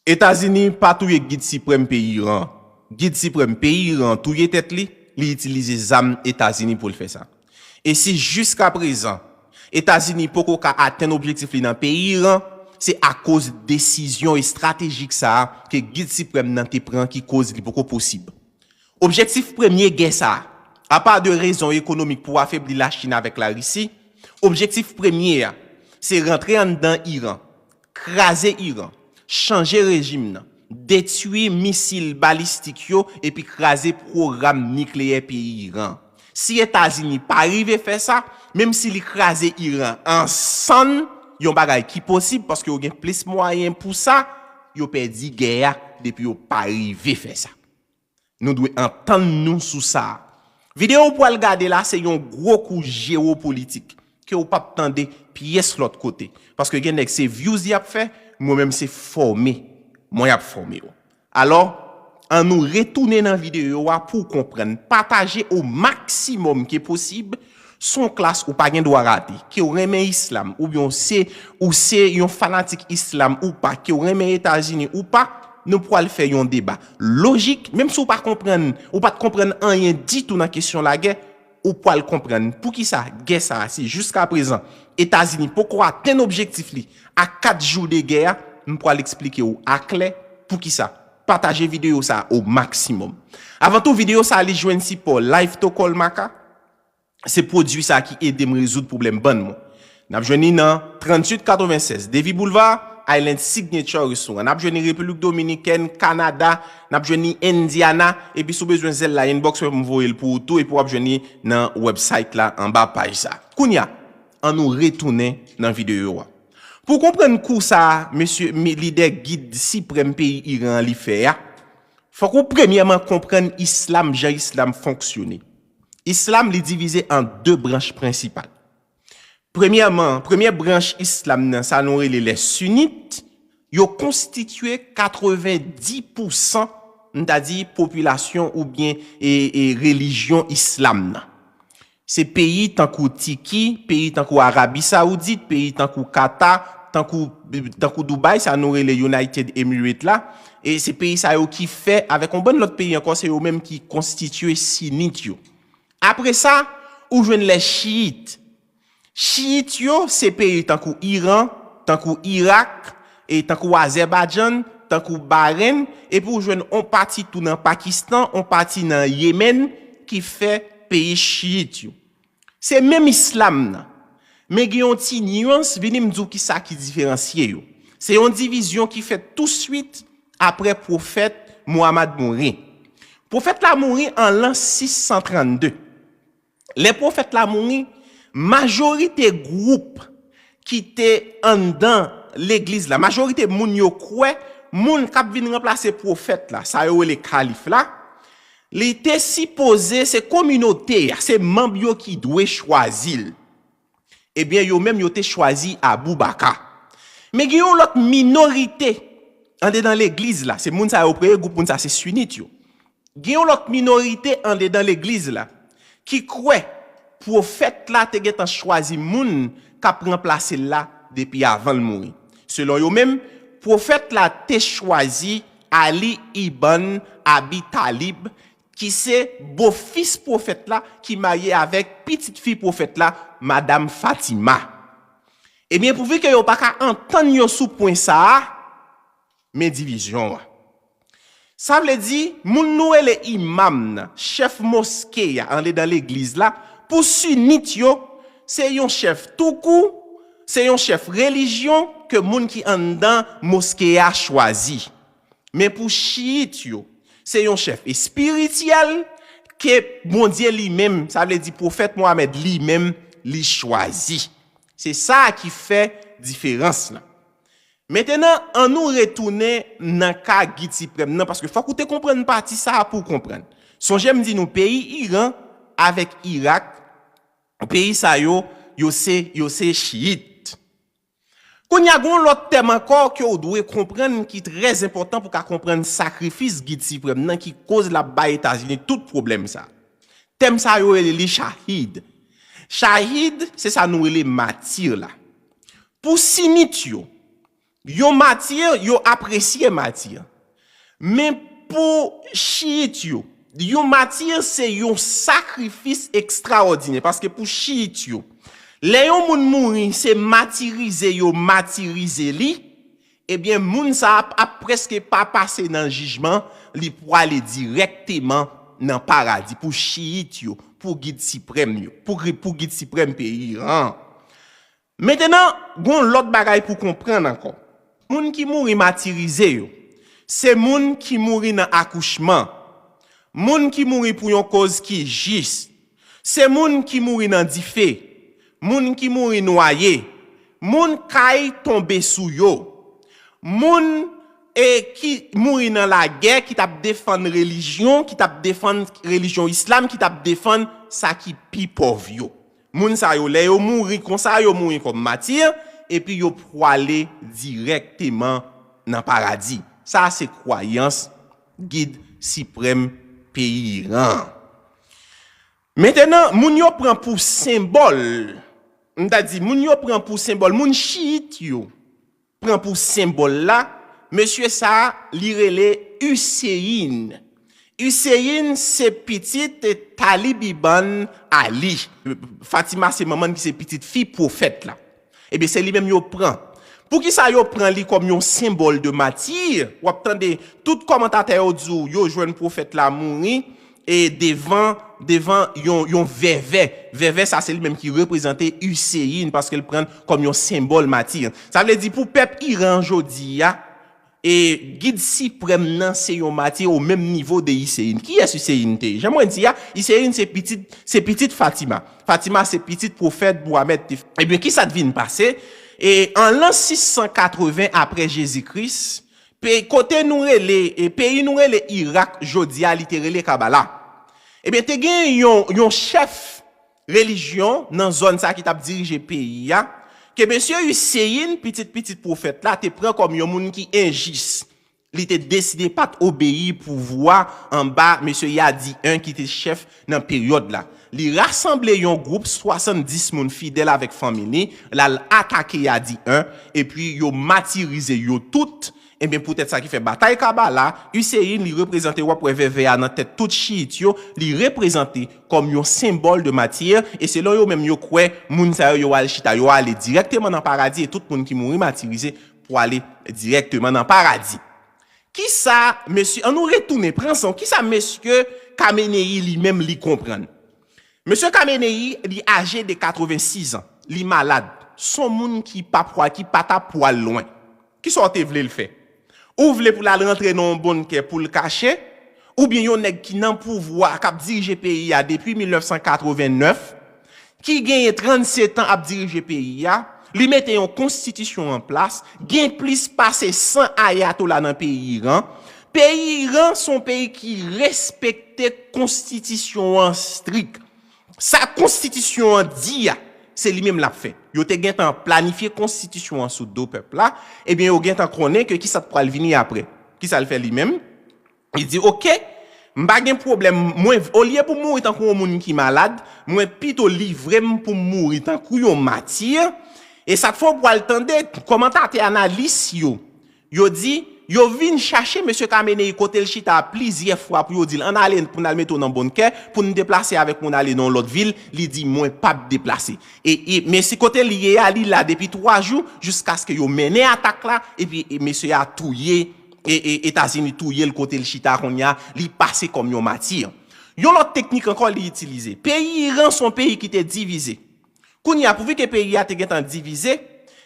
États-Unis pas touye guide suprême pays Iran. Guide suprême pays Iran touye tête li utilise armes États-Unis pour le faire ça. Et si jusqu'à présent États-Unis poko ka atteindre objectif li dans pays Iran, c'est à cause de décision et stratégique ça que guide suprême nan te prend qui cause li poko possible. Objectif premier guerre ça, à part de raisons économiques pour affaiblir la Chine avec la Russie, objectif premier c'est rentrer en dedans Iran, craser Iran, changer régime, détruire missiles balistiques et puis craser programme nucléaire pays Iran. Si États-Unis pas arrivé faire ça, même s'il craser Iran ensemble, yon bagay qui possible parce que yon gen plus moyen pour ça, yon perdu guerre depuis yon pas arrivé faire ça. Nous devons entendre nous sous ça. Vidéo pour regarder là, c'est un gros coup géopolitique que vous pas attendre pièce l'autre côté parce que gen c'est views y a fait, moi-même c'est formé, moi y a formé. Alors, en nous retourner dans vidéo pour comprendre, partager au maximum qui est possible son classe ou pas gen droit rater, qui remet islam ou bien c'est un fanatique islam ou pas, qui remet États-Unis ou pas. Nous pourrons faire un débat logique, même si vous pas comprendre, ou pas comprendre rien dit tout dans la question de la guerre, ou pourrez comprendre pour qui ça guerre ça si jusqu'à présent États-Unis pourquoi atteindre objectif li à 4 jours de guerre, nous pourrons l'expliquer ou à clair pour qui ça. Partagez vidéo ça au maximum. Avant tout vidéo ça aller joindre si pour Live to Call Maka. C'est produit ça qui aide me résoudre problème bon moi. N'a joindre dans 3896 Davy Boulevard Island Signature Restaurant. N'a joindre République Dominicaine, Canada, n'a joindre Indiana et puis sous besoin zèle la inbox pour m'envoyer pour tout et pour joindre dans website là en bas page ça. Kounya, on nous retourner dans vidéo. Pour comprendre coup ça monsieur leader guide suprême pays Iran li fait, faut qu'on premièrement comprendre islam, Jean islam fonctionner. Islam est divisé en 2 branches principales. Premièrement, première branche islam, ça nous les sunnites, yo constitué 90% c'est-à-dire population ou bien et religion islam. C'est pays tant que Tiki, pays tant que Arabie Saoudite, pays tant que Qatar, tant que Dubaï, ça nous les United Emirates là, et ces pays ça yo qui fait avec un bon autre pays encore c'est eux même qui constituent sunnite yo. Après ça, ou joine les chiites. Chiites yo, c'est pays tant que Iran, tant que Irak, et tant que Azerbaïdjan, tant que Bahreïn, et pour joindre on parti tout dans Pakistan, on parti dans Yémen, qui fait pays chiite yo. C'est même islam, mais il y a une petite nuance, venez me dire qui ça qui différencie yo. C'est une division qui fait tout de suite après prophète Mohammed mouri. Prophète la mouri en l'an 632. Les prophètes la mouri, majorité groupe qui était en dans l'église la majorité moun yo kwe moun k'ap vinn remplacer prophète là ça yo les califes là li était supposé c'est communauté c'est membre yo qui doit choisir eh bien yo même yo té choisi Abou Bakar mais il y a une autre minorité en dans l'église là c'est moun ça yo premier groupe moun ça c'est sunnite yo il y a une autre minorité en dans l'église là qui croit prophète là te gen choisi moun k'ap remplacer là depuis avant le mourir. Selon eux même prophète là te choisi Ali ibn Abi Talib qui c'est beau-fils prophète là qui marié avec petite fille prophète là madame Fatima. Eh bien pour que yo pas ka entendre yo sous point ça mais division. Ça veut dire moun nou les imam chef mosquée en dans l'église là pour sunnite yo c'est un chef tout court c'est un chef religion que moun qui en dans mosquée a choisi mais pour chiite yo c'est un chef spirituel que bon Dieu lui-même ça veut dire prophète Mohammed lui-même li choisi c'est ça qui fait différence là. Maintenant on nous retourner dans cas guide suprême parce que faut que tu comprennes partie ça pour comprendre songez me dit nous pays Iran avec Irak pays ça yo c'est chiite. Qu'on y a l'autre thème encore que vous devez comprendre qui est très important pour comprendre sacrifice guide suprême qui cause la bas États-Unis tout problème ça. Thème ça yo les shahid. Shahid c'est ça nous les martyrs là. Pour sunnite yo Yon matière, yon apprécié matière. Mais pour chiite yo, yon matière c'est yon sacrifice extraordinaire parce que pour chiite yo, les yon moun mouri c'est martyriser yo martyriser li, eh bien moun ça a presque pas passé dans le jugement, li pour aller directement dans le paradis pour chiite yo, pour guide suprême yo, pour guide suprême pays Iran. Maintenant, gon l'autre bagaille pour comprendre encore. Moun qui mouri martyrisé yo, c'est moun qui mouri dans accouchement. Moun qui mouri pour une cause qui juste. C'est moun qui mouri dans diffé. Moun qui mouri noyé. Moun kay tombé sous yo. Moun qui mouri dans la guerre qui t'a défendre religion, qui t'a défendre religion islam, qui t'a défendre ça qui pi pauvre yo. Moun sa yo le yo mouri comme ça yo mouri comme martyr et puis yo pour aller directement dans paradis. Ça c'est croyance guide suprême pays Iran. Maintenant moun yo prend pour symbole. On t'a dit moun yo prend pour symbole, moun chiite yo prend pour symbole là, monsieur ça li rele Hussein. Hussein c'est petite Taliban Ali. Fatima c'est maman qui c'est petite fille prophète là. Eh bien c'est lui-même yo prend. Pour qui ça yo prend li comme un symbole de martyr, ou attendez tout commentateur dit yo joine prophète là mouri et devant yon vervet ça c'est lui-même qui représentait Hussein parce qu'il prend comme un symbole martyr. Ça veut dire pour peuple Iran jodi ya et guide suprême nan c'est yon martyr au même niveau de Hussein. Qui est Hussein? J'aimerais dire Hussein c'est petite Fatima. Fatima c'est petite prophète Mohammed. Et bien qui ça devine passer? Et en l'an 680 après Jésus-Christ, côté nous relé pays nous relé Irak jodi a littéralement Kabbalah. Eh bien te gen yon chef religion dans zone ça qui t'a dirigé pays ya que monsieur Hussein petite prophète là te prend comme yon moun qui injuste. Il te décidé pas obéir pour voir en bas monsieur Yadi 1 qui était chef dans période là. Il rassemblé yon groupe 70 moun fidèles avec famille, là attaqué Yadi 1 et puis yo martyrisé yo tout. Et bien peut-être ça qui fait bataille Kabbalah, Hussein li représenter ou pour VVA dans tête toute chiite yo, li représenter comme un symbole de matière et c'est là yo même yo croit moun sa yo al chita yo aller directement dans paradis et tout monde qui mouri martyrisé pour aller directement dans paradis. Qui ça monsieur, on nous retourner prend son qui ça monsieur Khamenei lui-même li comprendre. Monsieur Khamenei li âgé de 86 ans, li malade, son moun qui pas ta poil loin. Qui sorte vle le faire? Ou vle pour la rentrer dans bon kè pour le cacher, ou bien yon nèg qui nan pouvoir k'ap diriger pays a depuis 1989, qui gagne 37 ans à diriger pays a, li mette une constitution en place, gagne plus passé 100 ayatollah dans pays Iran. Pays Iran son pays qui respectait constitution en strict. Sa constitution en dit c'est lui-même l'a fait. Yo te gen tan planifié constitution en sous deux peuples là, et bien yo gen tan connaît que qui ça pral venir après. Qui ça le fait lui-même? Il dit OK, m'pa gen problème, moi au lieu pour mourir tant qu'on moun qui malade, moi plutôt livrer pour mourir tant qu'on martyr. Et ça faut pour attendre commentateur analyste yo dit yo vinn chercher monsieur Khamenei côté le chita plusieurs fois pour yo dire on aller pour nous mettre dans bon cœur pour nous déplacer avec pour aller dans l'autre ville, il dit moi pas déplacer. Et mais si côté lié ali là depuis 3 jours jusqu'à ce que yo mené attaque là et puis monsieur a touillé et États-Unis touillé le côté le chita qu'on y a, li passé comme un martyr. Yon l'autre technique encore li utiliser. Pays Iran son pays qui était divisé. Qu'on y a pourvu que pays a été divisé,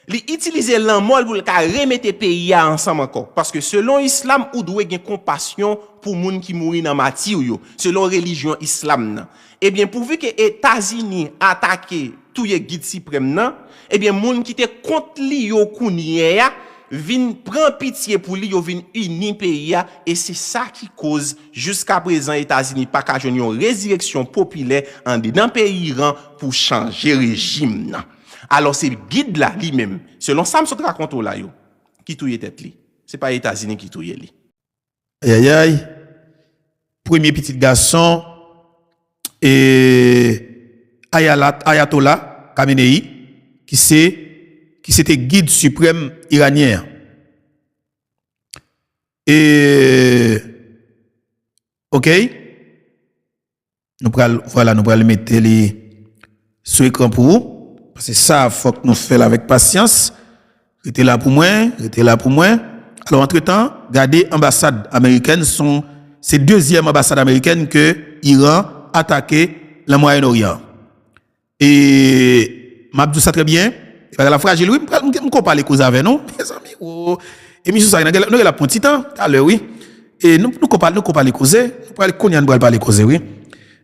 li utiliser l'anmol pour remettre pays ensemble encore parce que selon islam ou doit gen compassion pour moun qui mouri dans martyr yo selon religion islam nan. Eh bien pourvu que États-Unis attaquer tout ye guide suprême nan, eh bien moun qui te contre li yo kounye ya vin prend pitié pour li yo vin uni pays ya et c'est ça qui cause jusqu'à présent États-Unis pas ka joine une résurrection populaire en dedans pays Iran pour changer régime nan. Alors c'est guide là lui-même selon ça me raconte là yo qui touye tête li c'est pas États-Unis qui touye li aïe premier petit garçon et Ayatollah Khamenei qui c'était guide suprême iranien Et OK. Nous prenons le mettre sur l'écran pour vous. Parce que ça, faut que nous fassions avec patience. Restez là pour moi. Alors, entre-temps, regardez, l'ambassade américaine, c'est deuxième ambassade américaine que Iran a attaqué le Moyen-Orient. Et, m'a dit ça très bien. La fragile, oui, je compare les causes avec nous, mes amis. Oh. Et monsieur, ça, nous avons un petit temps, à l'heure, oui. Et nous compare les causes. Nous parlons les causes, oui.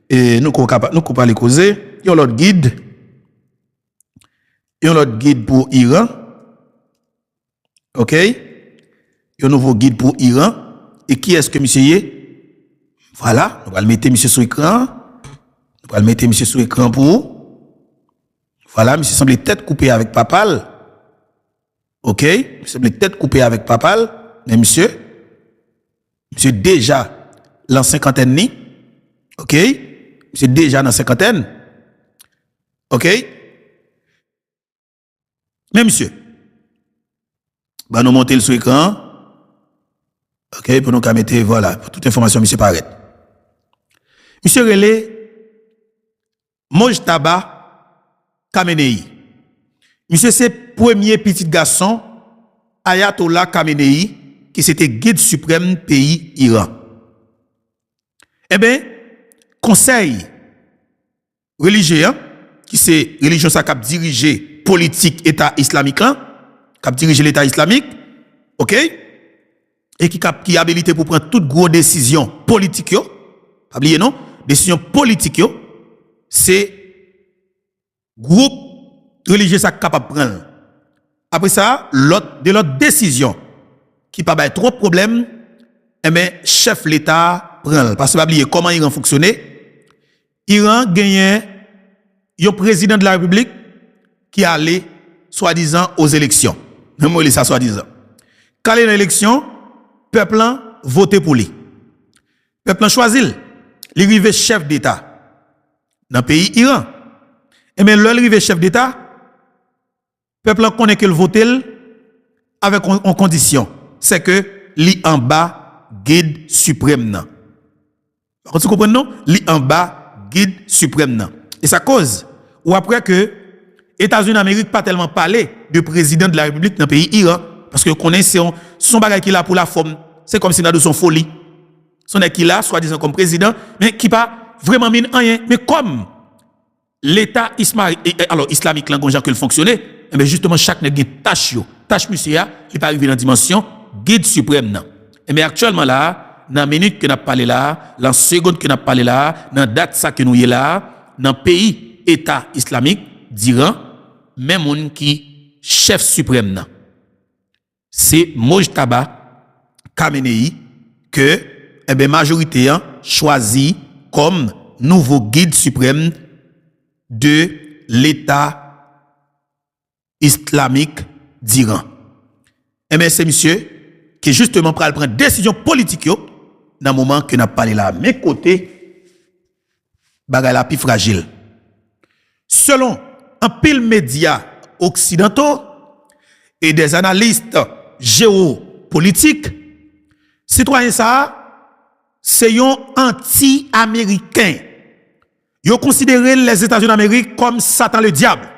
Et nous compare les causes. Il y a l'autre guide. Il y a l'autre guide pour Iran. OK? Il y a un nouveau guide pour Iran. Et qui est-ce que monsieur y est? Voilà. Nous allons mettre monsieur sur l'écran. Nous allons mettre monsieur sur l'écran pour vous. Voilà, monsieur semble tête coupée avec papal. OK? Monsieur semble tête coupée avec papal. Mais monsieur déjà l'an cinquantaine ni. OK? Monsieur déjà dans cinquantaine. OK? Mais monsieur, bah nous monter le sur l'écran. OK, pour nous mettre, voilà, pour toute information, monsieur paraît. Monsieur Relé, Mojtaba Khamenei. Monsieur, c'est premier petit garçon, Ayatollah Khamenei, qui c'était guide suprême pays Iran. Eh bien, conseil religieux, qui c'est religion ça qui dirigé politique État islamique, qui dirige l'État islamique, OK? Et qui a habilité pour prendre toute grosse décision politique, pas oublier non, décision politique, c'est groupe religieux ça capable de prendre. Après ça, l'autre décision qui pas ba trop de problème, eh bien, chef l'État prend. Parce que pas oublier comment Iran fonctionne. Iran gagne un président de la République qui allait soi-disant aux élections. Même moi ça soi-disant. Quand il y a une élection, peuple vote pour lui. Peuple choisit. Il arrive chef d'État dans le pays Iran. Et bien, l'arrivée chef d'État, peuple connaît que le vote avec une condition. C'est que li en bas guide suprême nan. Vous comprenez non? Li en bas guide suprême nan. Et ça cause ou après que États-Unis d'Amérique pas tellement parlé de président de la République dans le pays Iran parce que connaît son bagage qui là pour la forme. C'est comme si dans de son folie. Son est qui là soi-disant comme président mais qui pas vraiment mine rien mais comme l'État islamique là que le fonctionner et bien justement chaque nèg tâche monsieur il pas arriver dans dimension guide suprême nan. Et mais actuellement là dans minute que n'a parlé là dans seconde que n'a parlé là dans date ça que nous y là dans pays État islamique d'Iran même moun qui chef suprême nan c'est Mojtaba Khamenei que eh ben majorité choisi comme nouveau guide suprême de l'État islamique d'Iran. Et bien, c'est monsieur qui justement prend décision politique dans le moment que n'a parlé là. Mais côté, bagay la plus fragile. Selon un pile médias occidentaux et des analystes géopolitiques, citoyen ça, c'est un anti-américain. Ils ont considéré les États-Unis d'Amérique comme Satan le diable.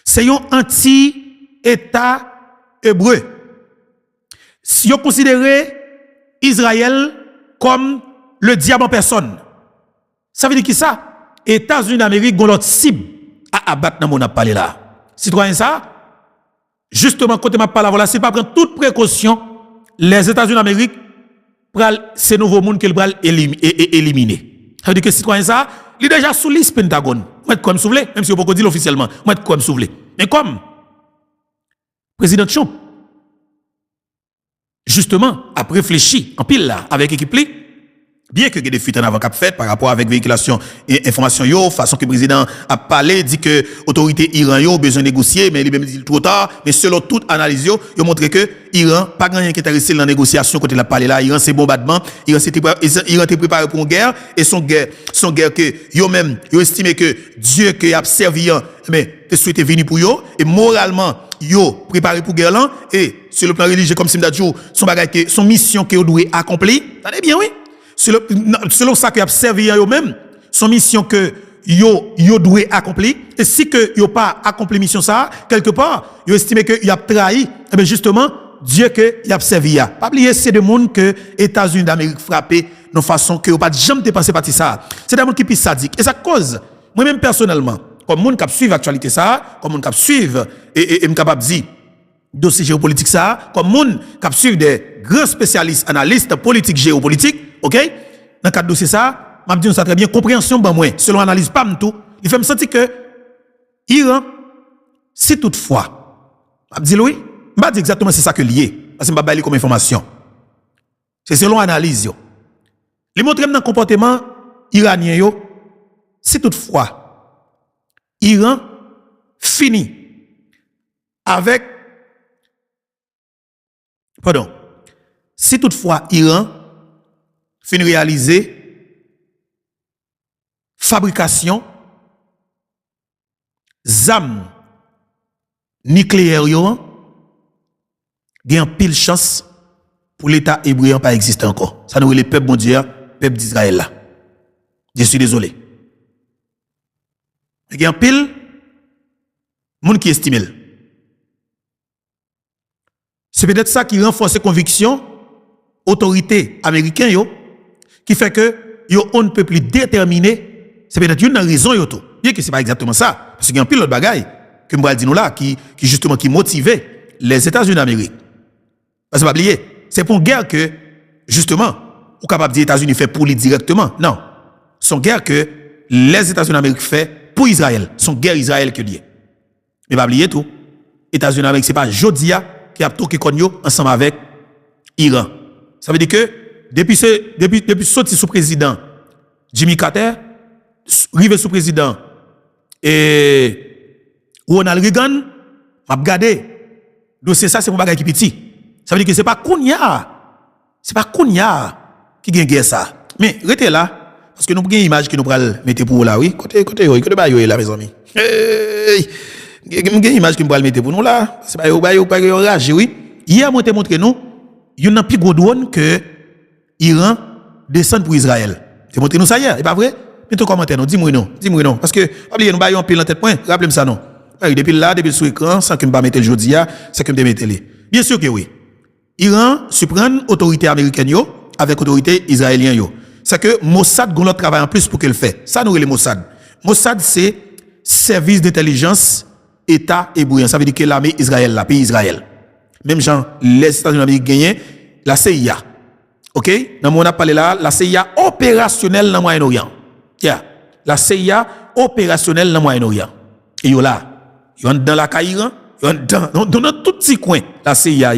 C'est un anti-État hébreu. Ils ont considéré Israël comme le diable en personne. Ça veut dire qui ça? États-Unis d'Amérique ont l'autre cible à abattre dans mon appel là. Citoyen ça, justement, quand je parle voilà, c'est pas prendre toute précaution, les États-Unis d'Amérique pral ces nouveaux mondes qu'ils pral éliminer. Ça veut dire que citoyen ça, il est déjà sous liste Pentagone. Moi comme souvelé, même si on peut dire officiellement, moi comme souvelé. Mais comme président Trump justement a réfléchi en pile là avec équipe li, bien que des fuites en avant cap fait par rapport avec véhiculation et information yo façon que le président a parlé dit que autorité Iran yo besoin de négocier mais il même dit trop tard mais selon toute analyse yo montré que Iran pas grand rien qui intéressé dans la négociation côté la parler là Iran c'est bombardement Iran était préparé pour une guerre et son guerre que yo même yo estimé que Dieu que a servi mais te souhaité venir pour yo et moralement yo préparé pour guerre là et sur le plan religieux, comme si m'dadjou, son mission que vous doit accomplir. Attendez bien, oui. Selon ça que a servi à eux-mêmes, son mission que yo doit accomplir. Et si que yo pas accompli mission ça, quelque part, yo estime que y a trahi, eh bien justement, Dieu que y a servi à. Pas oublier c'est des monde que États-Unis d'Amérique frappé de façon que yo pas jamais dépassé parti ça. C'est des monde qui pis sadique. Et ça cause moi-même personnellement, comme monde qui suivre l'actualité ça, comme monde qui suivre et me capable dire dossier géopolitique ça, comme monde qui suivre des grands spécialistes, analystes politiques géopolitiques, OK? Dans cadre dossier ça, m'a dit ça très bien compréhension ben moi, selon analyse pas tout, il fait me sentir que Iran si toutefois m'a dit oui, m'a dit exactement c'est ça que lié parce que m'a bailler comme information. C'est selon analyse yo. Les montrer dans comportement iranien yo, si toutefois Iran finit avec si toutefois Iran finit réaliser fabrication d'armes nucléaires yo, il y a une pile chance pour l'État hébreu pas exister encore. Ça nous le peuple mondial, peuple d'Israël là. Je suis désolé. Il y a une pile monde qui estime. C'est peut-être ça qui renforce conviction autorité américaine yo qui fait que yo on ne peut plus déterminer. C'est peut-être une raison yo tout. Bien que c'est pas exactement ça parce qu'il y a un pile de bagaille que m'bral dit nous là qui justement qui motivait les États-Unis d'Amérique. Parce que pas oublier, c'est pour une guerre que justement ou capable des États-Unis fait pour lui directement. Non. Son guerre que les États-Unis d'Amérique fait pour Israël, son guerre Israël que lié. Mais pas oublier tout. États-Unis d'Amérique c'est pas Jodia qui a toqué konyo ensemble avec Iran. Ça veut dire que depuis sorti sous président Jimmy Carter, arrivé sous président et Ronald Reagan, m'a regardé dossier ça c'est mon bagage qui petit. Ça veut dire que c'est pas Kounia qui gagne guerre ça. Mais restez là parce que nous avons une image que nous pral mettre pour là oui, côté ba yo là mes amis. Hey, une image que nous pral mettre pour nous là, c'est pas yo rage oui. Hier moi te montré nous, il y a un plus gros drone que Iran descend pour Israël. Te montré nous ça hier, c'est pas vrai? Mettez commentaire non, dis-moi non parce que oubliez nous ba yo en pile en tête point, rappelez-moi ça non. Depuis là, depuis sur écran, sans que me pas mettre le jodi a, c'est que me mettre les. Bien sûr que oui. Iran supprime autorité américaine yo avec autorité israélienne yo. C'est que Mossad gon l'autre travail en plus pour qu'elle fait. Ça nous le Mossad. Mossad c'est service d'intelligence État hébreu. Ça veut dire que l'armée Israël, la pays Israël. Même gens les États-Unis d'Amérique gagné la CIA. OK? Dans mon a parlé là, la CIA opérationnelle dans Moyen-Orient. La CIA opérationnelle dans Moyen-Orient. Et yo là ils sont dans la Caïran, ils sont dans tout petit coin. La CIA,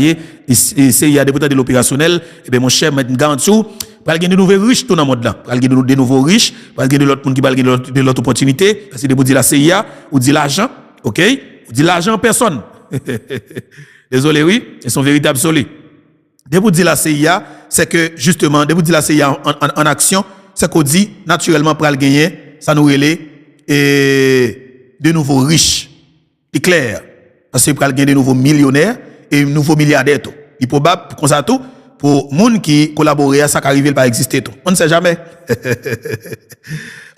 CIA député de l'opérationnel, et bien mon cher M. Gantou, il y a de nouveaux riches dans le monde là. Il y a de nouveaux riches, il y a de l'autre monde qui va de l'autre opportunité. Parce que vous dites la CIA, ou dit l'argent, ok? Ou dit l'argent en personne. Désolé, oui, ils sont véritables solides. Dès vous dites la CIA, c'est que justement, dès vous dites la CIA en action, c'est qu'on dit naturellement pour le gagner, ça nous relève de nouveaux riches. C'est clair. Parce que pour gagner de nouveaux millionnaires et de nouveaux milliardaires. Il est probable, comme ça tout, pour les gens qui collaborent à ça qui arrive, pas exister tout. On ne sait jamais.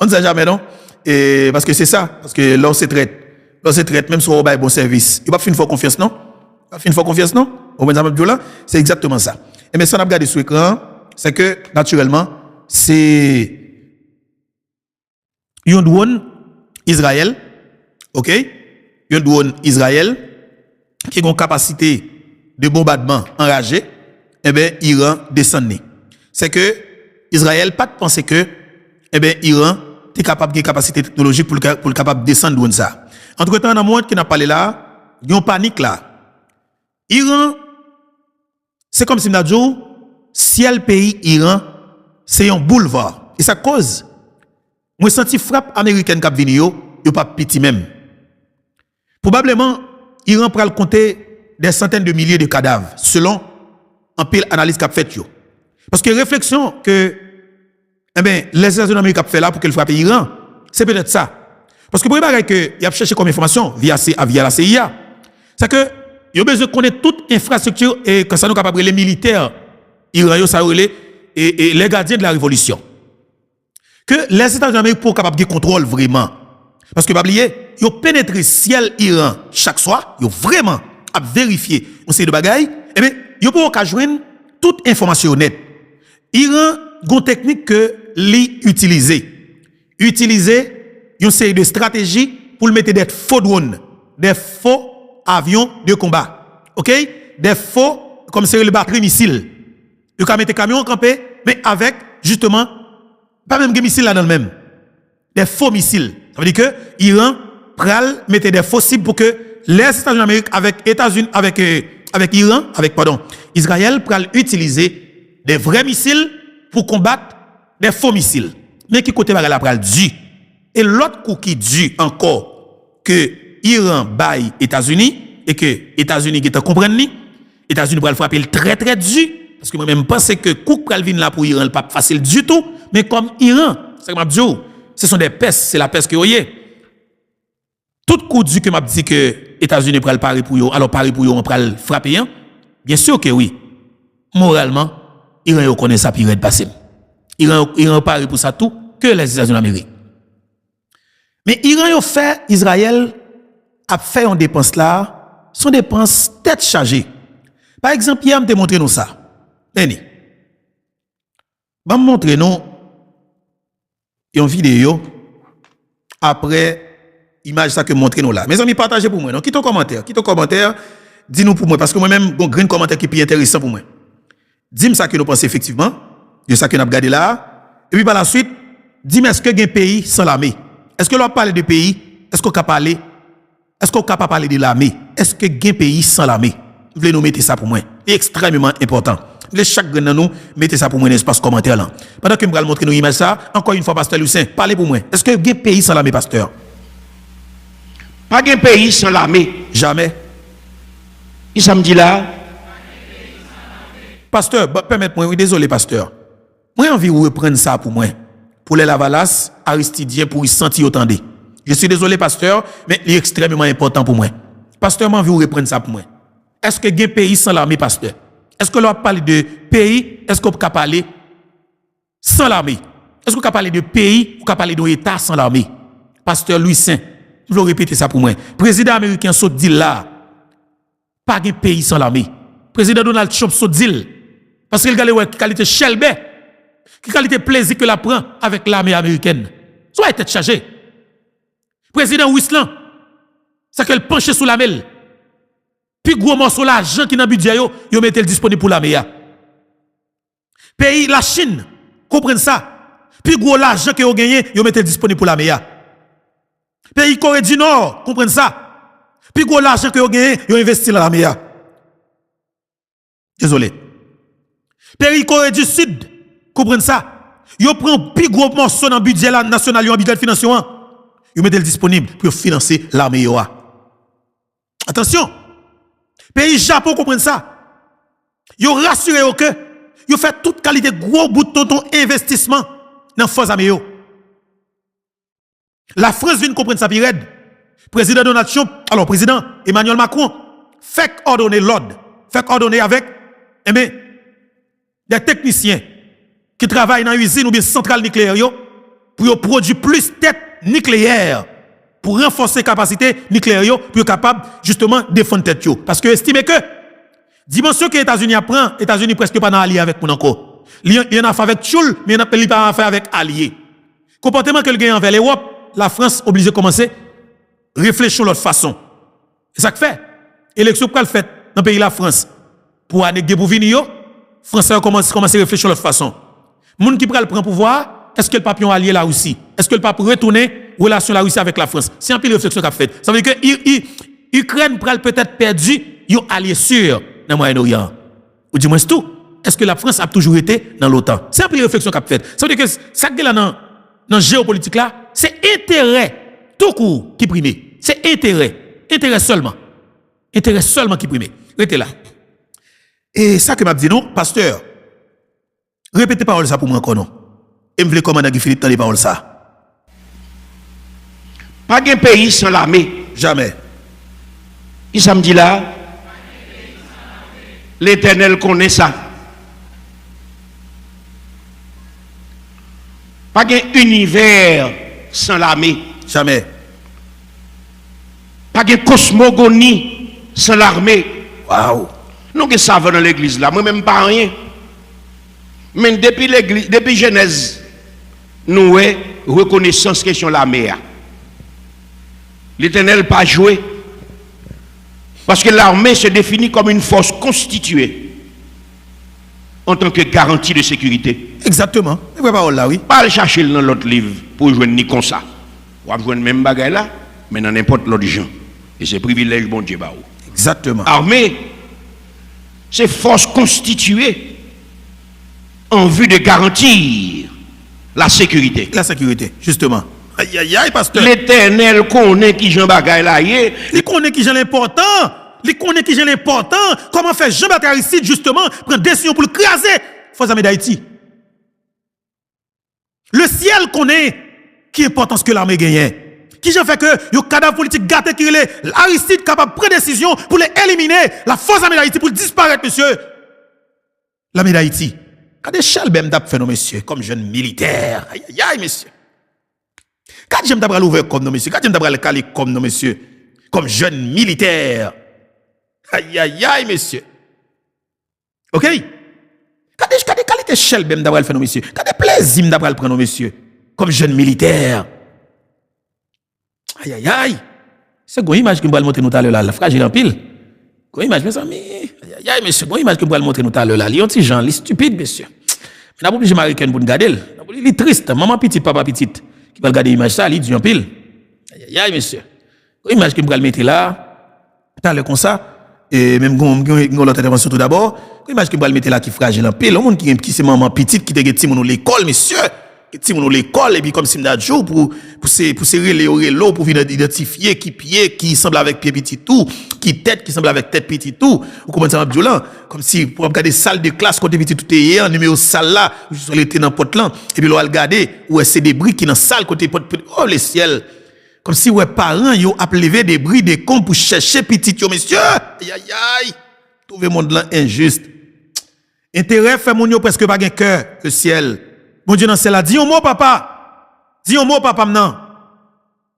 On ne sait jamais, non? Et parce que c'est ça. Parce que l'on se traite, même si on a un bon service. Il n'y a pas une fois confiance, non? Pas une fois confiance, non? C'est exactement ça. Et mais ça, on a regardé sur l'écran, c'est que, naturellement, c'est un drone Israël, ok? Un drone Israël qui a une capacité de bombardement enragé, eh bien, Iran descend. C'est que Israël pas de penser que, eh bien, Iran est capable de capacité technologique pour le capable de descendre drone ça. Entre-temps, dans le monde qui n'a parlé là, il y a une panique là. Iran, c'est comme si nous avons dit, ciel pays Iran, c'est un boulevard. Et ça cause, moi, senti frappe américaine qui vient, yo pas petit même. Probablement, Iran pourra compter des centaines de milliers de cadavres, selon un pile analyse qu'a fait yo. Parce que réflexion que les États-Unis d'Amérique ont fait là pour qu'elle frappe Iran, c'est peut-être ça. Parce que pour les que y a cherché comme information via la CIA, c'est que il a besoin de connaître toute infrastructure et que ça nous capable les militaires iraniens ça et les gardiens de la révolution. Que les États-Unis d'Amérique pour capable de contrôle vraiment. Parce que pas oublier, ils ont pénétré ciel Iran chaque soir, ils ont vraiment à vérifier on sait de bagaille et bien ils pour joindre toute information honnête. Iran a une technique que li utiliser une série de stratégies pour mettre des faux drones, des faux avions de combat. OK? Des faux comme c'est le batterie missile. Ils ont mettre camion campé mais avec justement pas même des missiles là dans le même. Des faux missiles. Ça veut dire que Iran pral mettre des faux cibles pour que les États-Unis d'Amérique avec Israël pral utiliser des vrais missiles pour combattre des faux missiles. Mais qui côté bagala pral dû. Et l'autre coup qui dû encore que Iran baille États-Unis et que États-Unis qui te comprennent ni, États-Unis pral frapper très très dû parce que moi même pense que coup pral vinn là pour Iran le pas facile du tout, mais comme Iran, c'est que m'a dit ce sont des pestes, c'est la peste que voyez. Tout coup du que m'a dit que États-Unis pral pari pour yo, alors pari pour yo on pral frapper hein? Bien sûr que oui. Moralement, Iran yo connaît ça pire de passer. Iran pari pour ça tout que les États-Unis d'Amérique. Mais Iran yo fait Israël a fait une dépense là, son dépense tête chargée. Par exemple, hier me montrer nous ça. Neni. Ba montrer nous une vidéo après image ça que montrer nous là. Mes amis partagez pour moi non, quitte un commentaire, dis-nous pour moi parce que moi même un grand commentaire qui est plus intéressant pour moi. Dis-moi ça que nous pensons effectivement, de ça que nous avons regardé là et puis par la suite, dis-moi est-ce que il y a un pays sans l'armée? Est-ce que l'on parle de pays? Est-ce qu'on peut parler? Est-ce qu'on peut parler de l'armée? Est-ce que il y a un pays sans l'armée? Vous voulez nous mettre ça pour moi? C'est extrêmement important. Les chaque grain nous mettez ça pour moi dans l'espace commentaire là. Pendant que je vais montrer nous image ça, encore une fois pasteur Lucien, parlez pour moi. Est-ce que il y a un pays sans l'armée pasteur? Pas de pays sans l'armée. Jamais. Il samedi là. Pasteur, permettez-moi, oui, désolé pasteur. Moi envie de reprendre ça pour moi. Pour les Lavalas, Aristidien pour y sentir autant de. Je suis désolé pasteur, mais il est extrêmement important pour moi. Pasteur, moi envie de reprendre ça pour moi. Est-ce que il y a un pays sans l'armée pasteur? Est-ce que l'on parle de pays? Est-ce qu'on peut parler sans l'armée? Est-ce qu'on peut parler de pays ou qu'on peut parler d'un État sans l'armée? Pasteur Louis Saint, je vais répéter ça pour moi. Président américain saute dit là, pas de pays sans l'armée. Président Donald Trump saute dit parce qu'il a qui qualité Shelby, qui qualité plaisir que la prend avec l'armée américaine. Soit tête chargée. Président Wislan, c'est qu'elle penche sous la mêle. Puis gros morceau l'argent qui dans le budget yo mettez le disponible pour l'armée. Pays la Chine, comprenez ça. Puis gros l'argent que yo gagné, yo mettez le disponible pour l'armée. Pays Corée du Nord, comprenez ça. Puis gros l'argent que yo gagné, yo investi dans l'armée. Désolé. Pays Corée du Sud, comprenez ça. Yo prend plus gros morceau dans le budget national yo en budget financier. Yo mettez le disponible pour financer l'armée yo. Attention. Pays Japon comprennent ça. Yo rassuré que yo fait toute qualité gros bout de ton investissement dans force armée yo. La France vient comprendre ça pirède. Président Donald Trump, alors président Emmanuel Macron fait ordonner l'ordre, fait ordonner avec des techniciens qui travaillent dans une usine ou bien centrale nucléaire yo pour produire plus de têtes nucléaires. Pour renforcer capacité nucléaire pour être capable justement défendre tête yo parce que estime que dimension que les États-Unis apprend États-Unis presque pas dans allié avec nous encore il y en a fait avec Tchoul mais il n'y a pas fait avec allié comportement que le gagne envers l'Europe la France obligée de commencer réfléchir de l'autre façon c'est ça que fait élection pour le fait dans le pays la France pour année pour venir Français commence à réfléchir de l'autre façon moun qui prend le pouvoir est-ce que le papillon allié la Russie? Est-ce que le pape retourner relation la Russie avec la France? C'est un peu réflexion qu'a fait. Ça veut dire que Ukraine pral peut-être perdu yon allié sûr dans le Moyen-Orient. Ou du moins tout. Est-ce que la France a toujours été dans l'OTAN? C'est un peu réflexion qu'a fait. Ça veut dire que ça que là dans la géopolitique là, c'est intérêt tout court qui prime. C'est intérêt seulement. Intérêt seulement qui prime. Restez là. Et ça que m'a dit non, pasteur. Répétez parole ça pour moi encore non. Et me voulez commander Guy Philippe dans les paroles ça. Pas de pays sans l'armée. Jamais. Il samedi là. L'Éternel connaît ça. Pas qu'un univers sans l'armée. Jamais. Pas qu'un cosmogonie sans l'armée. Waouh. Nous que ça va dans l'église là, moi-même pas rien. Mais depuis l'église, depuis Genèse, nous avons reconnaissance question l'armée. L'Éternel pas joué. Parce que l'armée se définit comme une force constituée en tant que garantie de sécurité. Exactement. C'est vraie parole là, oui. Pas le chercher dans l'autre livre pour jouer ni comme ça. On va jouer le même bagage là, mais dans n'importe l'autre gens. Et c'est privilège bon Dieu. Exactement. Armée, c'est force constituée en vue de garantir la sécurité. La sécurité, justement. Aïe, aïe, aïe, pasteur. L'Éternel connaît qui Jean Bagay là y est. Il connaît qui j'ai l'important. Il connaît qui j'ai l'important. Comment faire Jean-Baptiste Aristide, justement, prendre décision pour le craser. Faut amis d'Haïti. Le ciel connaît qui est importance que l'armée gagne. Qui j'ai fait que le cadavre politique gâté qui est Aristide capable de prendre décision pour les éliminer. La force armée d'Haïti pour disparaître, monsieur. L'armée d'Haïti. Quand des chalbem d'ap fait nos messieurs, comme jeune militaire. Aïe, aïe, aïe, messieurs. Quand j'aime d'abord l'ouvert comme nos messieurs, quand j'aime d'abord le calé comme nos messieurs, comme jeune militaire. Aïe, aïe, aïe, messieurs. Ok? Quand des qualités chalbem d'abord le fait nos messieurs, quand des plaisirs d'abord le prendre nos messieurs, comme jeune militaire. Aïe, aïe, aïe. C'est une image que je vais montrer nous tout à l'heure là, la fragile en pile. Une image, mes amis. Aïe, aïe, aïe, monsieur. Une image que je vais montrer nous tout à l'heure là. Il y a un petit gens, il est stupide, monsieur. Mais n'a pas obligé américaine pour nous garder. Il est triste. Maman petite, papa petite. Qui va regarder l'image ça, il dit en pile. Aïe, aïe, aïe, monsieur. Une image que je vais mettre là, tout à l'heure comme ça. Et même l'autre intervention tout d'abord. Une image que je vais mettre là qui est fragile en pile. Un monde qui c'est maman petite qui te get mon l'école, monsieur. Qui mon l'école et puis comme si m'da jour pour serrer les oreilles pour venir identifier qui pied qui semble avec pied petit tout, qui tête qui semble avec tête petit tout. Ou comment ça va violent comme si pour regarder salle de classe côté petit tout est en numéro salle là, sur les dans porte là et puis l'on regarder où c'est des briques qui dans salle côté porte oh le ciel. Comme si ouais parents yo a levé des bris des cons pour chercher petit yo monsieur. Aïe aïe aïe. Trouver monde là injuste. Intérêt fait mon yo presque pas gain cœur le ciel. Bon Dieu dans celle-là, dis un mot papa. Dis un mot papa maintenant.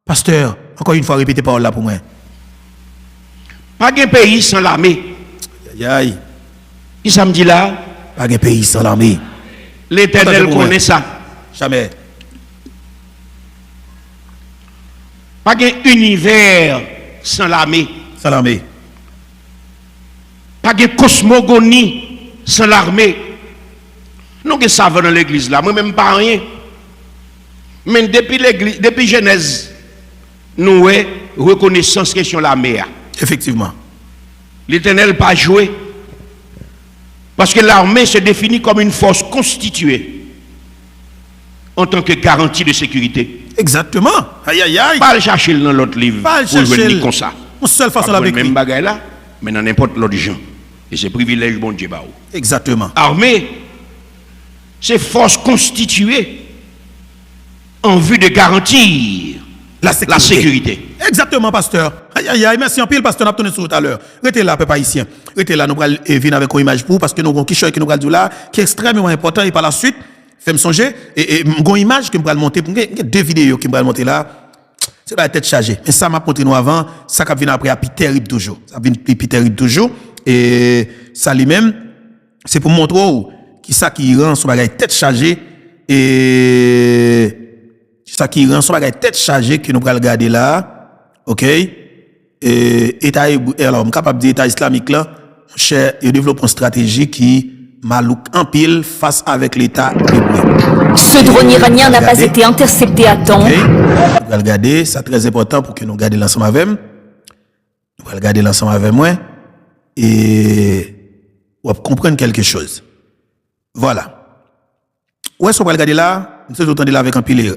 Pasteur, encore une fois répétez parole là pour moi. Pas de pays sans l'armée. Aïe aïe. Qui ça me dit là? Pas de pays sans l'armée. L'Éternel connaît ça. Jamais. Pas d'univers sans l'armée. Sans l'armée. Pas de cosmogonie sans l'armée. Nous que ça va dans l'église là, moi-même pas rien. Mais depuis l'église, depuis Genèse, nous avons reconnaissance question l'armée. Effectivement. L'Éternel pas joué. Parce que l'armée se définit comme une force constituée en tant que garantie de sécurité. Exactement. Aïe aïe aïe. Pas le chercher dans l'autre livre. Pas le pour jouer chercher. ni comme ça. Une seule façon Pas avec le même lui. bagage là, mais dans n'importe l'autre gens. Et c'est privilège bon Dieu. Exactement. Armée, c'est force constituée en vue de garantir La sécurité. la sécurité. Exactement, pasteur. Aïe, aïe, aïe, merci en pile, pasteur, on a tourné sur tout à l'heure. Restez là, peuple haïtien. Restez là, nous allons venir avec une image pour, parce que nous avons quelque chose qui nous allons dire là, qui est extrêmement important, et par la suite, fais-moi songer, et nous avons une image que nous allons monter, il y a deux vidéos qui nous allons monter là, c'est la tête chargée. Mais ça m'a montré nous avant, ça va venir après à Peter Rip toujours. Ça va venir Peter Rip toujours, et ça lui-même, c'est pour montrer qui ça qui rend son bagage tête chargée, et ça qui rend son bagage tête chargée que nous allons regarder là, ok? Et État, alors, je suis capable de dire État islamique là, cher, il développe une stratégie qui malouk en pile face avec l'État hébreu. Ce drone iranien n'a pas été intercepté à temps. Okay? Nous allons regarder, c'est très important pour que nous gardions l'ensemble avec nous. Nous allons regarder l'ensemble avec moi et on va comprendre quelque chose. Voilà. Où est-ce qu'on va regarder là? Nous sommes là avec un pile,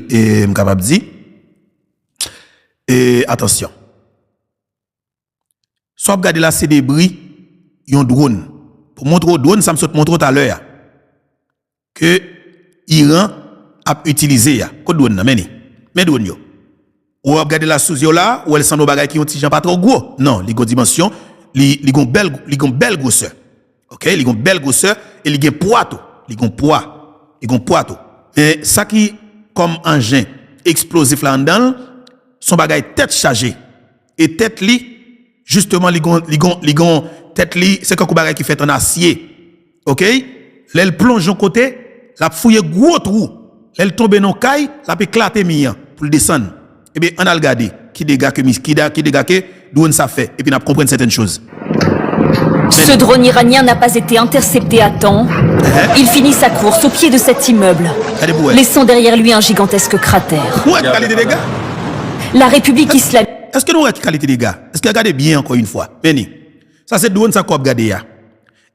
et capable de dire. Et attention. Soit regarder là, c'est des bris, un drone. Pour montrer au drone, ça me saute montrer tout à l'heure. Que Iran a utilisé, quoi drone, mais drone yo. Ou regarder là, sous yo là, ou elle sent nos bagages qui ont pas trop gros. Non, les grosses dimensions. li gon belle grosseur. OK, li gon belle grosseur et li gen poids tout. Li gon poids tout. Et ça qui comme engin explosif là dedans son bagay tête chargée et tête li justement li gon tête li c'est comme bagay qui fait en acier. OK, l'elle plonge en côté, la fouille gros trou, elle tombe dans caille, la peut éclater mian pour descendre. Et bien on a regardé qui dégâts que drone ça fait et puis on a comprendre certaines choses. Ce drone iranien n'a pas été intercepté à temps. Il finit sa course au pied de cet immeuble, laissant derrière lui un gigantesque cratère. Où est la qualité des gars? La République islamique. Est-ce que nous avons la qualité des gars? Est-ce que regardez bien encore une fois? Béni. Ça c'est drone ça qu'on regarder ya.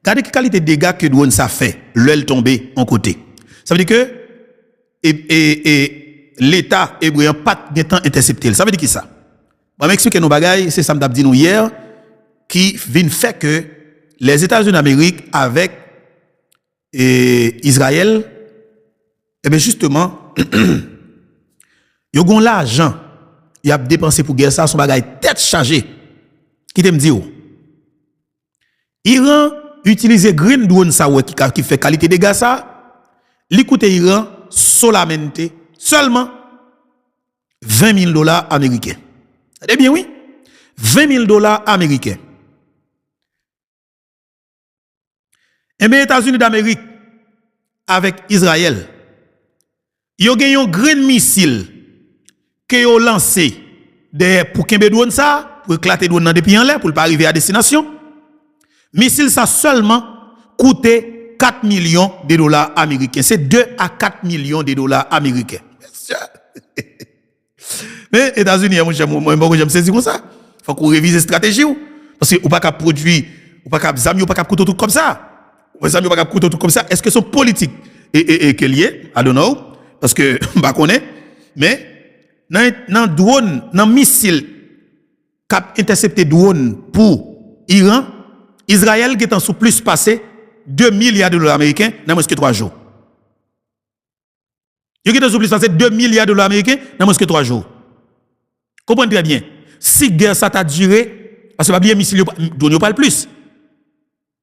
Regardez quelle qualité des dégâts que drone ça fait, l'œil tombé en côté. Ça veut dire que l'État hébreu pas de temps intercepté. Ça veut dire qui ça? Moi m'explique nos bagailles, c'est ça m'a dit nous hier qui vient faire que les États-Unis d'Amérique avec Israël eh bien justement ils ont l'argent ils a dépensé pour guerre ça son bagaille tête chargée. Qui te me dit Iran utilise green drone ça qui fait qualité de gaz ça, li coûte Iran solamente seulement $20,000 américains. Eh bien oui, $20,000 américains. Et bien États-Unis d'Amérique avec Israël, ils ont gagné un green missile que ont lancé pour kembe drone ça, pour éclater drone dans des pays en l'air pour pas arriver à destination. Missile ça seulement coûtait $4 millions américains. C'est 2 à 4 millions de dollars américains. Mais États-Unis, moi j'aime saisir comme ça. Faut qu'on révise la stratégie parce que ou pas qu'à produire, ou pas qu'à zami, ou pas qu'à couteau tout comme ça. Ou zami ou pas qu'à couteau tout comme ça. Est-ce que son politique est lié? I don't know parce que pas connaît. Mais dans drone, dans missile cap intercepté drone pour Iran, Israël qui est en sous plus passé $2 milliards américains dans moins que 3 jours. Il qui est en sous plus passé $2 milliards américains dans moins que 3 jours. Comprenez très bien. Si guerre ça t'a duré, parce que pas bien missile, donne pas le plus.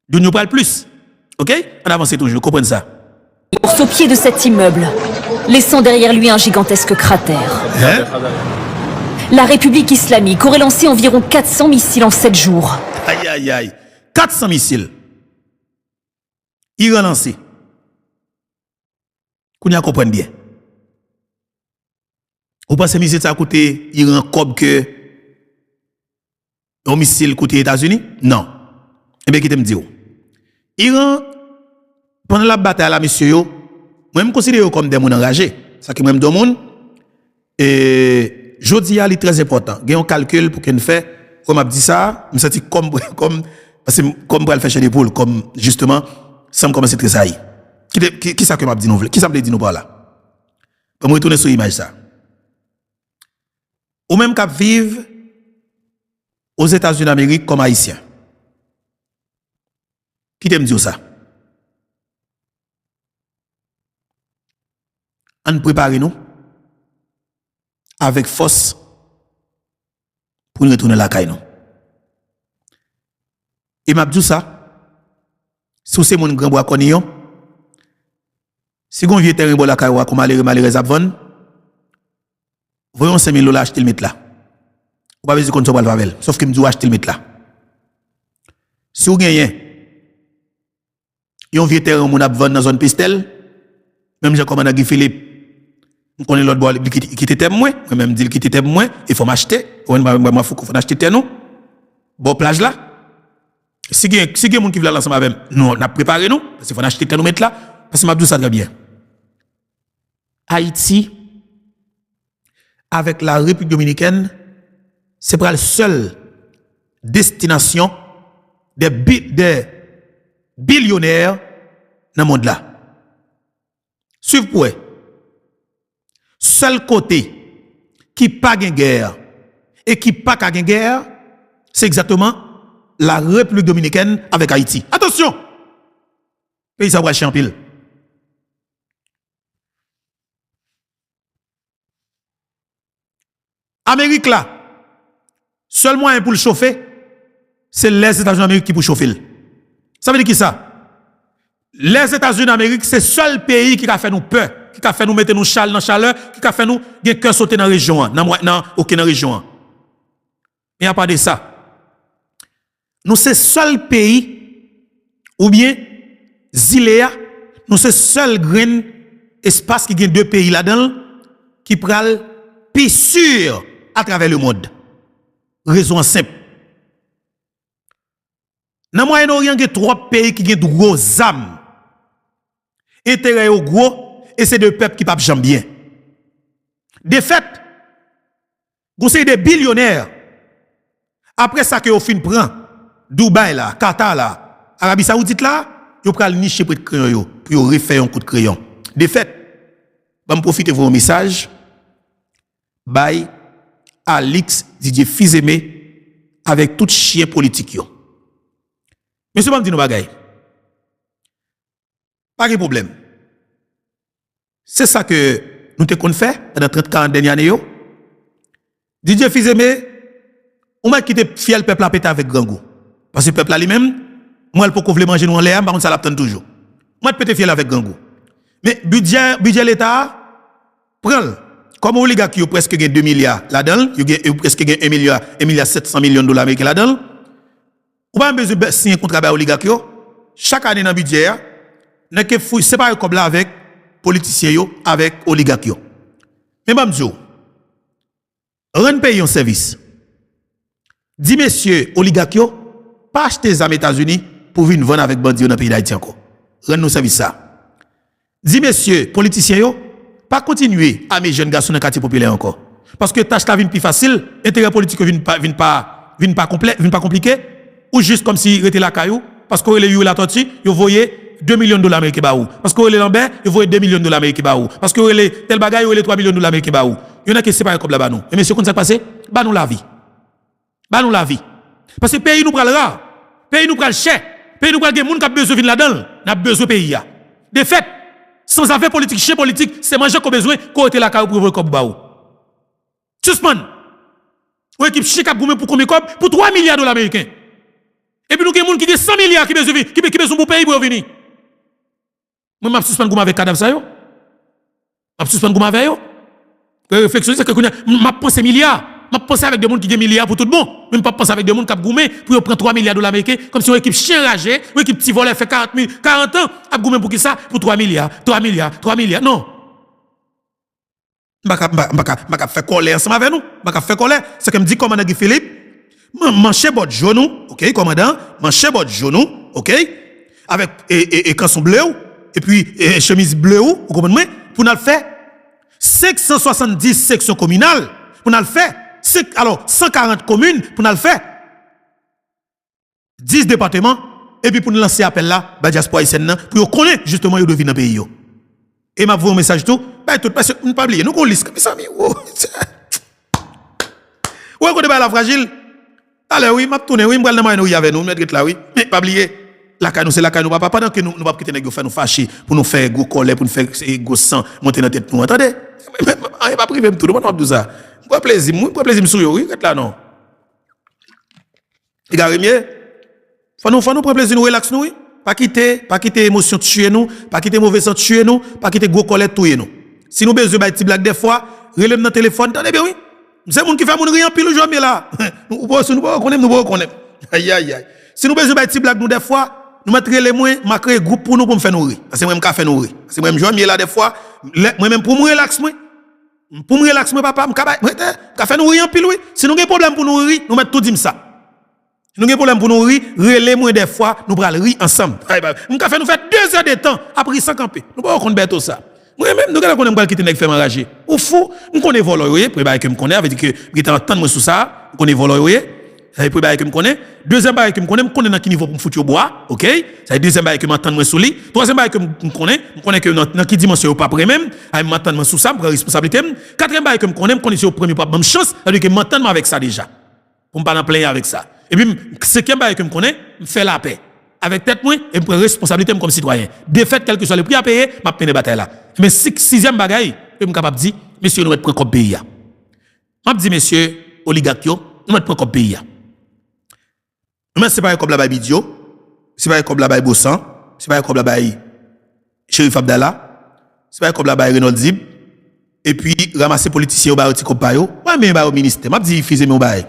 Donne pas le plus. OK? On avance toujours, comprenez ça. Au pied de cet immeuble, laissant derrière lui un gigantesque cratère. La République islamique aurait lancé environ 400 missiles en 7 jours. Aïe aïe aïe. 400 missiles. Iran lancé. Qu'on y a comprendre bien. Ou pas ces missiles ça coûte Iran comme que un missile coûte États-Unis? Non. Eh bien qui te me dit Iran pendant la bataille là monsieur yo, moi me considère comme des gens engagés. Ça que même deux monde et jodi a li très important. Il y a un calcul pour qu'on fait comme a dit ça, me senti comme parce que comme pour le faire chez les poules comme justement ça me commence très ça. Qui ça que m'a dit nous qui ça me dit nous par là. Pour me retourner sur l'image ça. Ou même cap vivre aux États-Unis d'Amérique comme haïtien. Qui t'aime dire ça? On prépare nous avec force pour nous retourner la caille nous. Et m'a dit ça, si c'est mon grand bois connaissant, si on vieux terrain la caille comme malheureux abonne, voyons $5,000 acheter le mettre là. Ou pas besoin qu'on soit pas sauf que me dit acheter le mettre là. Si vous gagnez, yon vieux terrain mon abonne dans zone Pistel, même j'ai commandé à Guy Philippe. On connaît l'autre bois qui était moi même dit qui était moi il faut m'acheter moi faut acheter terre nous bon plage là si gen monde qui veut l'ensemble avec nous on a préparé nous parce qu'il faut acheter terre nous mettre là parce que m'a dit ça très bien Haïti avec la République dominicaine c'est pas la seule destination des billionnaires dans le monde là suivez pour seul côté qui pas de guerre et qui pas de guerre, c'est exactement la République dominicaine avec Haïti. Attention! Pays ça va champil. Amérique là, seul moyen pour le chauffer, c'est les États-Unis d'Amérique qui pour chauffer. Ça veut dire qui ça? Les États-Unis d'Amérique, c'est le seul pays qui a fait nous peur, qui a fait nous mettre nous chal dans chaleur, qui a fait nous gen cœur sauter dans la région, dans aucune région. Il n'y a pas de ça. Nous c'est le seul pays, ou bien, Zilea, nous c'est le seul grain espace qui gagne deux pays là-dedans, qui pral plus sûr à travers le monde. Raison simple. Dans le Moyen-Orient, il y a 3 pays qui ont de gros âmes. Intérêt au gros, et c'est deux peuples qui ne peuvent jamais bien. De fait, vous avez des billionnaires. Après ça que vous fin prend, Dubaï là, Qatar là, Arabie Saoudite là, vous prenez le niche pour le crayon, pour refaire un coup de crayon. De fait, je vais profiter de vos messages. By Alix Didier Fils-Aimé avec tout chien politique. Monsieur, je vais vous dire pas de problème. C'est ça que nous avons fait pendant 30-40 dernières années. Didier Fils-Aimé, on m'a quitté fiel peuple à péter avec grand goût. Parce que le peuple lui-même, moi, il peut manger nous en l'air, par contre, ça l'attend toujours. Moi, je peux fiel avec grand goût. Mais budget l'État, prend. Comme oligarque qui a presque 2 milliards là-dedans, il a presque 1 milliard 700 millions de dollars américains là-dedans. On va besoin de signer un contrat avec oligarque. Chaque année dans le budget, n'est que fou séparer comme là avec politiciens yo avec oligarques yo. Mais m'amdjo rendre pays un service. Dis messieurs oligarques yo pas acheter des États-Unis pour venir vendre avec bandits dans le pays d'Haïti encore. Rendre nous service ça. Dis messieurs politiciens yo pas continuer à mes jeunes garçons dans le quartier populaire encore. Parce que tâche la vie plus facile, intérêt politique vient pas compliqué ou juste comme si était la caillou parce que les la tortue, vous voyez 2 millions de dollars américains ba ou parce que les Lambert, vous voyez 2 millions de dollars américains ba ou parce que les tel bagaille ou les 3 millions de dollars américains ba ou. Il y en a qui séparent comme là-bas nous. Et monsieur, comment ça passe? Ba nous la vie. Ba nous la vie. Parce que pays nous pral rare. Pays nous pral cher. Pays nous pral gen moun qui a besoin de là-dedans. N'a besoin pays ya. De fait, sans affaire politique, chez politique, c'est manger qu'on besoin côté la caillou pour voir comme ba ou. Suspend. Ou équipe chez cap goumé pour combien pour 3 milliards de dollars américains. Et puis nous avons des gens qui ont 100 milliards qui besoin pour payer pour venir. Moi, je suspends avec cadavre ça yo. Je suspends avec yo. Réflexion c'est que je pense milliards. Je pense avec des gens qui ont milliards pour tout le monde. Même pas penser avec des gens qui ont goumé pour prendre 3 milliards de dollars américains comme si une équipe chien ragé, une équipe petit volet fait 40 ans a goumé pour qui ça pour 3 milliards. Non. Je vais faire colère ensemble avec nous. Je vais faire colère. C'est que me dit commandant Guy Philippe, manchez votre genou, OK, commandant, manchez votre genou, OK, avec et canson bleu, et puis chemise bleue, vous comprenez, pour nous le faire 570 sections communales, pour nous le faire, alors 140 communes, pour nous le faire 10 départements, et puis pour nous lancer appel là, bah diaspora haïtienne, pour qu'on connaisse justement, ils doivent venir dans le pays. Et m'a vous un message tout, bah tout, parce que nous ne pas oublier, nous qu'on liste comme ça, mais ouais, qu'on débat la fragile. Allez, oui, m'a tourné, oui, m'bral nan main avec nous, mettre là, oui. Mais pas oublier, la caille nous c'est la caille nous pas pendant que nous pas quitter nèg faire nous fâcher pour nous faire gros colère pour nous faire gros sang monter dans tête nous. Attendez. Pas privé tout, moi tout ça. Moi plaisir sur yo, oui, là non. Égaré mieux. Faut nous prendre plaisir nous relax nous, oui. Pas quitter émotion tuer nous, pas quitter mauvais sens tuer nous, pas quitter gros colère tuer nous. Si nous besoin ba petit blague des fois, relève dans téléphone, attendez bien oui. C'est moun qui fait moun rien pile jamais là. Nous pas connaître. Aïe. Si nous besoin de petit blague nous des fois, nous mettre les moins, ma créer groupe pour nous pour me faire nourrir. Parce que moi me faire nourrir. Parce que moi me joindre là des fois, moi même pour me relax moi. Pour me relax moi papa, me ka faire nourrir pile oui. Si nous avons problème pour nourrir, nous mettre tout dim ça. Si nous avons problème pour nourrir, relais moi des fois, nous pral rire ensemble. Me ka faire nous faire 2 heures de temps après sans camper. Nous pas connaître bête ça. Moi même nous connait pas quitter nèg faire enrager. Ou fou, on connaît voleur oui, pour bail que me connais avec dire que me entendre moi sur ça, on connaît voleur oui. Ça pour bail que me connais. Deuxième bail que me connais dans quel niveau pour me foutre au bois, OK? Ça deuxième bail que m'entendre moi sur lui. Troisième bail que me connais que dans quelle dimension pas près même, à m'entendre moi sur ça, prendre responsabilité. Quatrième bail que me connais sur premier pas même chance, c'est-à-dire que m'entendre avec ça déjà. Pour me pas en plein avec ça. Et puis cinquième bail que me connais, me fait la paix. Avec tête moi et me prendre responsabilité comme citoyen. De fait quel que soit le prix à payer, m'a peine bataille là. Mais sixième bagaille, je suis capable de dire monsieur nous mettre prendre comme pays. M'a dit monsieur oligarque nous mettre prendre comme pays. Mais c'est pas comme la baille Bidio, c'est pas comme la baille Bossan, c'est pas comme la baille Chérif Abdallah, c'est pas comme la baille Renaud Zib, et puis ramasser politiciens au bail petit comme payo. Ouais, mais au ministère, m'a dit faisez mon bail.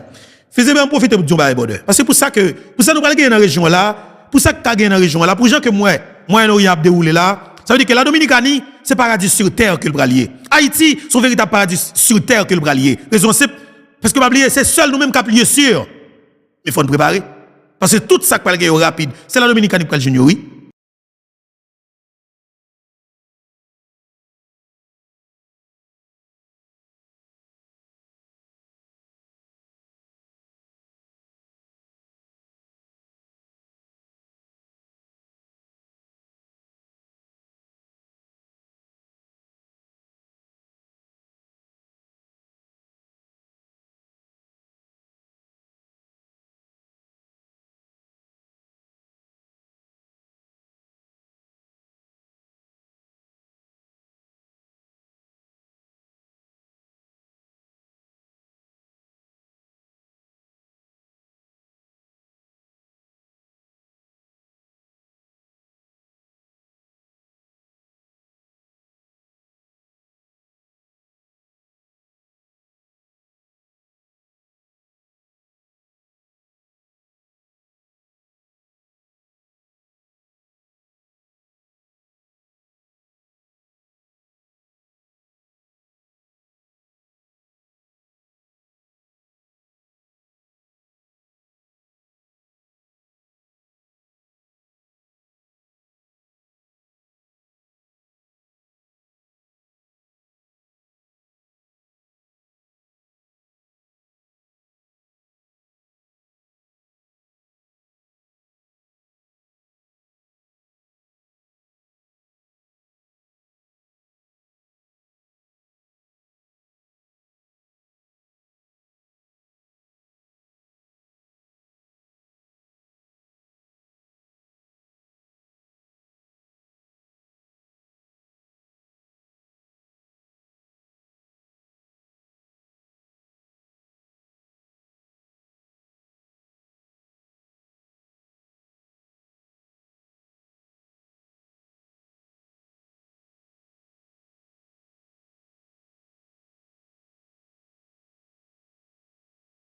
Faisez bien profiter pour dire bail border. Parce que pour ça nous pas gagner dans région là, pour ça que tu gagné dans région là, pour gens que moi Moyen-Orient a déroulé là, ça veut dire que la Dominicanie, c'est paradis sur terre que le bralier. Haïti, son véritable paradis sur terre que le bralier. Raison simple, parce que c'est seul nous-mêmes qui appliquons sûr. Mais il faut nous préparer. Parce que tout ça qui est rapide, c'est la Dominicanie qui va le junior, oui.